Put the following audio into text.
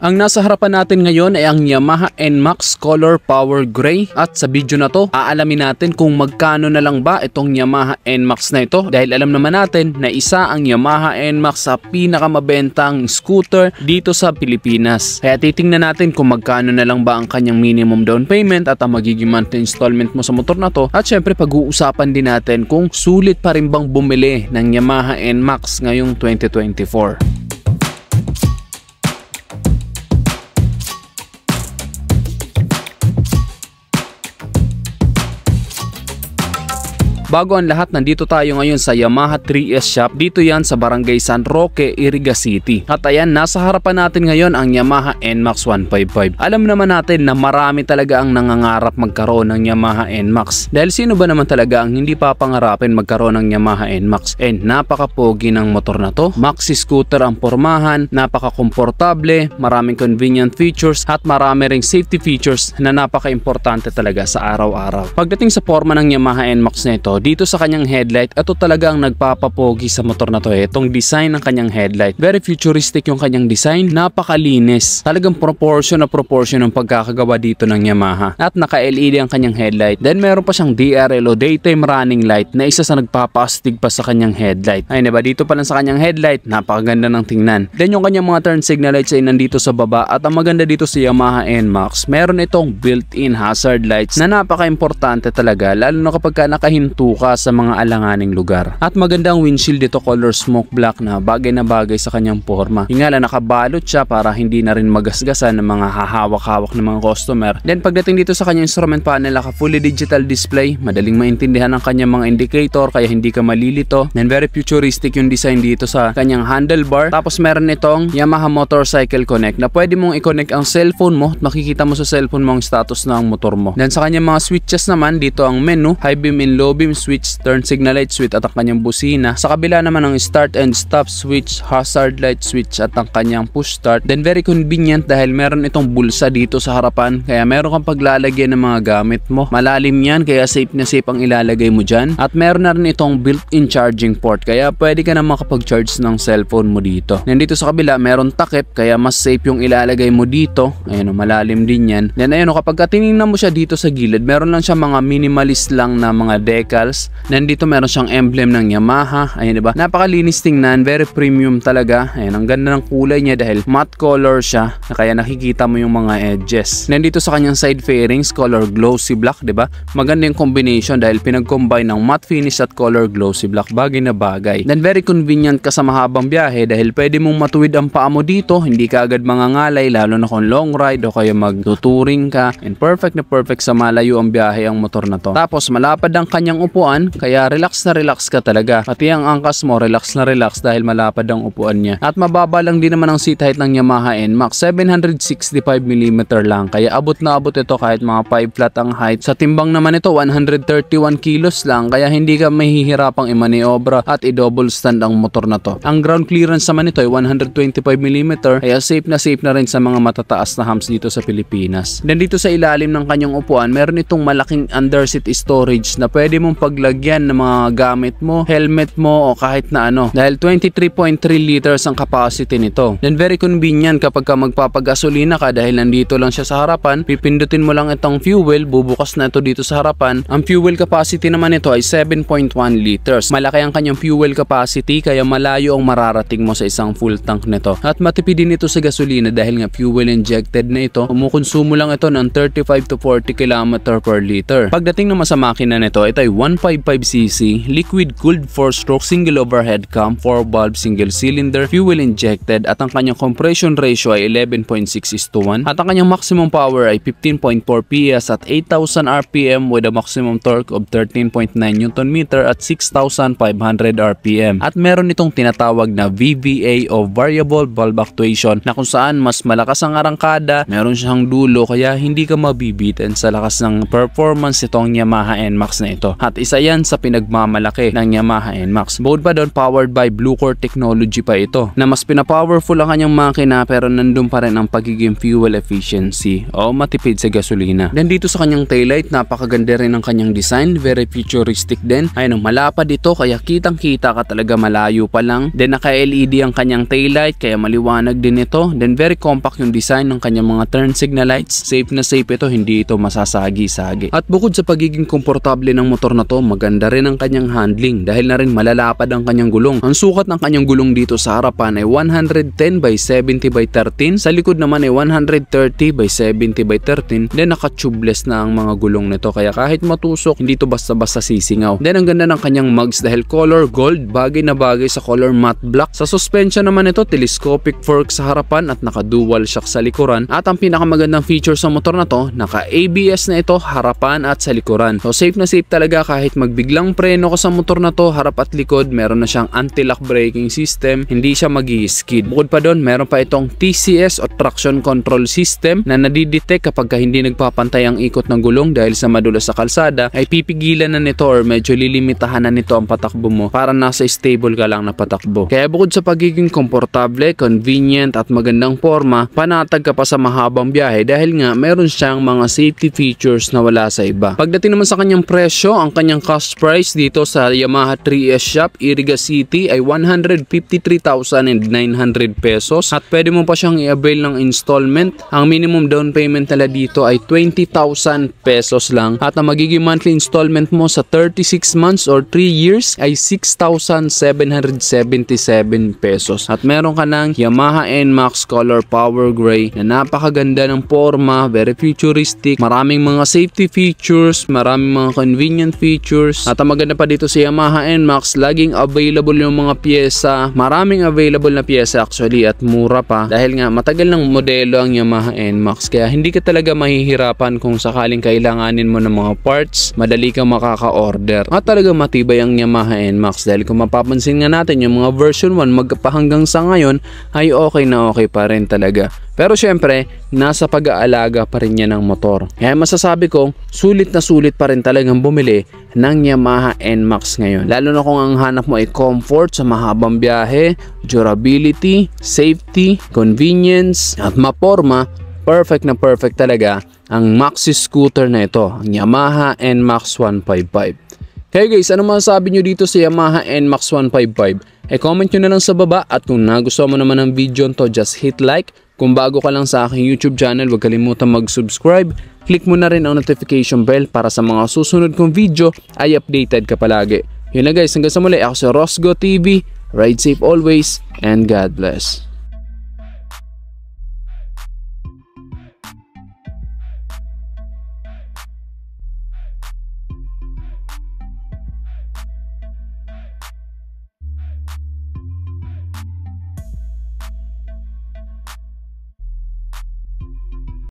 Ang nasa harapan natin ngayon ay ang Yamaha NMAX Color Power Gray at sa video na to aalamin natin kung magkano na lang ba itong Yamaha NMAX na ito dahil alam naman natin na isa ang Yamaha NMAX sa pinakamabentang scooter dito sa Pilipinas. Kaya titingnan natin kung magkano na lang ba ang kanyang minimum down payment at ang magiging monthly installment mo sa motor na to at syempre pag-uusapan din natin kung sulit pa rin bang bumili ng Yamaha NMAX ngayong 2024. Bago ang lahat, nandito tayo ngayon sa Yamaha 3S Shop. Dito yan sa Barangay San Roque, Iriga City. At ayan, nasa harapan natin ngayon ang Yamaha NMAX 155. Alam naman natin na marami talaga ang nangangarap magkaroon ng Yamaha NMAX. Dahil sino ba naman talaga ang hindi papangarapin magkaroon ng Yamaha NMAX? And napaka-pogi ng motor na to. Maxi scooter ang pormahan, napaka-komportable, maraming convenient features at marami ring safety features na napaka-importante talaga sa araw-araw. Pagdating sa forma ng Yamaha NMAX na ito, dito sa kanyang headlight, ito talaga ang nagpapapogi sa motor na to. Itong design ng kanyang headlight, very futuristic yung kanyang design, napakalinis. Talagang proportion ng pagkakagawa dito ng Yamaha. At naka-LED ang kanyang headlight. Then meron pa siyang DRL o daytime running light na isa sa nagpapastig pa sa kanyang headlight. Ay diba, dito pa lang sa kanyang headlight, napakaganda ng tingnan. Then yung kanyang mga turn signal lights ay nandito sa baba at ang maganda dito sa Yamaha NMAX, meron itong built-in hazard lights na napaka-importante talaga lalo na kapag nakahinto ka sa mga alanganing lugar. At magandang windshield dito, color smoke black na bagay sa kanyang forma. Yung nga lang nakabalot siya para hindi na rin magasgasan ng mga hahawak-hawak ng mga customer. Then pagdating dito sa kanyang instrument panel, naka fully digital display, madaling maintindihan ang kanyang mga indicator kaya hindi ka malilito. Then very futuristic yung design dito sa kanyang handlebar. Tapos meron itong Yamaha Motorcycle Connect na pwede mong i-connect ang cellphone mo at makikita mo sa cellphone mo ang status ng motor mo. Then sa kanyang mga switches naman, dito ang menu, high beam and low beam switch, turn signal light switch at ang kanyang busina. Sa kabila naman ang start and stop switch, hazard light switch at ang kanyang push start. Then very convenient dahil meron itong bulsa dito sa harapan kaya meron kang paglalagyan ng mga gamit mo. Malalim yan kaya safe na safe ang ilalagay mo dyan. At meron na rin itong built-in charging port kaya pwede ka na makapag-charge ng cellphone mo dito. Nandito sa kabila meron takip kaya mas safe yung ilalagay mo dito. Ayun o, malalim din yan. Then ayun o, kapag tinignan mo siya dito sa gilid, meron lang siya mga minimalist lang na mga decals. Nandito meron siyang emblem ng Yamaha. Ayun diba? Napakalinis tingnan, very premium talaga. Ayun, ang ganda ng kulay niya dahil matte color siya. Kaya nakikita mo yung mga edges. Nandito sa kanyang side fairings, color glossy black, diba? Maganda yung combination dahil pinag-combine ng matte finish at color glossy black. Bagay na bagay. Then very convenient ka sa mahabang biyahe dahil pwede mong matuwid ang paa mo dito. Hindi ka agad mangangalay lalo na kung long ride o kaya magtuturing ka. And perfect na perfect sa malayo ang biyahe ang motor na to. Tapos malapad ang kanyang upuan kaya relax na relax ka talaga. Pati ang angkas mo relax na relax dahil malapad ang upuan niya. At mababa lang din naman ang seat height ng Yamaha NMAX. 765mm lang. Kaya abot na abot ito kahit mga 5 flat ang height. Sa timbang naman ito 131 kilos lang. Kaya hindi ka mahihirapang imaniobra at i-double stand ang motor na to. Ang ground clearance naman ito ay 125mm. Kaya safe na rin sa mga matataas na humps dito sa Pilipinas. Then dito sa ilalim ng kanyang upuan, meron itong malaking underseat storage na pwede mong paglagyan ng mga gamit mo, helmet mo o kahit na ano. Dahil 23.3 liters ang capacity nito. Then very convenient kapag ka magpapagasolina ka dahil nandito lang siya sa harapan, pipindutin mo lang itong fuel, bubukas na ito dito sa harapan. Ang fuel capacity naman ito ay 7.1 liters. Malaki ang kanyang fuel capacity kaya malayo ang mararating mo sa isang full tank nito. At matipid din ito sa gasolina dahil nga fuel injected na ito. Kumukonsumo lang ito ng 35 to 40 km per liter. Pagdating naman sa makina nito, ito ay 155cc, liquid cooled 4-stroke single overhead cam, 4-valve single cylinder, fuel injected at ang kanyang compression ratio ay 11.6:1 at ang kanyang maximum power ay 15.4 PS at 8,000 RPM with a maximum torque of 13.9 Nm at 6,500 RPM. At meron itong tinatawag na VVA o variable valve actuation na kung saan mas malakas ang arangkada, meron siyang dulo kaya hindi ka mabibitin sa lakas ng performance itong Yamaha NMAX na ito. At isa yan sa pinagmamalaki ng Yamaha NMAX. Bukod pa doon, powered by Bluecore technology pa ito na mas pinapowerful ang kanyang makina pero nandun pa rin ang pagiging fuel efficiency o matipid sa gasolina. Then dito sa kanyang taillight, napakaganda rin ang kanyang design, very futuristic din. Ayun, malapad dito kaya kitang kita ka talaga malayo pa lang. Then naka-LED ang kanyang taillight kaya maliwanag din ito. Then very compact yung design ng kanyang mga turn signal lights. Safe na safe ito, hindi ito masasagi-sagi. At bukod sa pagiging komportable ng motor na to, maganda rin ang kanyang handling dahil na rin malalapad ang kanyang gulong. Ang sukat ng kanyang gulong dito sa harapan ay 110/70/13, sa likod naman ay 130/70/13. Then naka-tubeless na ang mga gulong nito kaya kahit matusok, hindi to basta-basta sisingaw. Then ang ganda ng kanyang mugs dahil color gold, bagay na bagay sa color matte black. Sa suspension naman ito, telescopic fork sa harapan at naka-dual shock sa likuran. At ang pinakamagandang feature sa motor na to, naka-ABS na ito harapan at sa likuran. So safe na safe talaga kahit magbiglang preno ka sa motor na to, harap at likod, meron na siyang anti-lock braking system, hindi siya mag-i-skid. Bukod pa doon, meron pa itong TCS o traction control system na nadidetect kapag hindi nagpapantay ang ikot ng gulong dahil sa madulas sa kalsada, ay pipigilan na nito or medyo lilimitahan na nito ang patakbo mo para nasa stable ka lang na patakbo. Kaya bukod sa pagiging komportable, convenient at magandang forma, panatag ka pa sa mahabang biyahe dahil nga meron siyang mga safety features na wala sa iba. Pagdating naman sa kanyang presyo, ang kanyang cost price dito sa Yamaha 3S Shop, Iriga City ay 153,900 pesos at pwede mo pa siyang i-avail ng installment. Ang minimum down payment nila dito ay 20,000 pesos lang at ang magiging monthly installment mo sa 36 months or 3 years ay 6,777 pesos. At meron ka ng Yamaha NMAX Color Power Gray na napakaganda ng forma, very futuristic, maraming mga safety features, maraming mga convenient features. At ang maganda pa dito sa Yamaha NMAX, laging available yung mga pyesa, maraming available na pyesa actually at mura pa dahil nga matagal ng modelo ang Yamaha NMAX kaya hindi ka talaga mahihirapan kung sakaling kailanganin mo ng mga parts, madali kang makaka-order. At talaga matibay ang Yamaha NMAX dahil kung mapapansin nga natin yung mga version 1 magpahanggang sa ngayon ay okay na okay pa rin talaga. Pero syempre, nasa pag-aalaga pa rin yan ng motor. Kaya masasabi kong sulit na sulit pa rin talagang bumili ng Yamaha NMAX ngayon. Lalo na kung ang hanap mo ay comfort sa mahabang biyahe, durability, safety, convenience, at maporma, perfect na perfect talaga ang maxi scooter na ito, ang Yamaha NMAX 155. Hey guys, ano masasabi nyo dito sa Yamaha NMAX 155? Comment nyo na lang sa baba at kung nagustuhan mo naman ang video to, just hit like. Kung bago ka lang sa aking YouTube channel, huwag kalimutan mag-subscribe. Click mo na rin ang notification bell para sa mga susunod kong video ay updated ka palagi. Yun na guys, hanggang sa muli, ako si Rosgo TV. Ride safe always and God bless.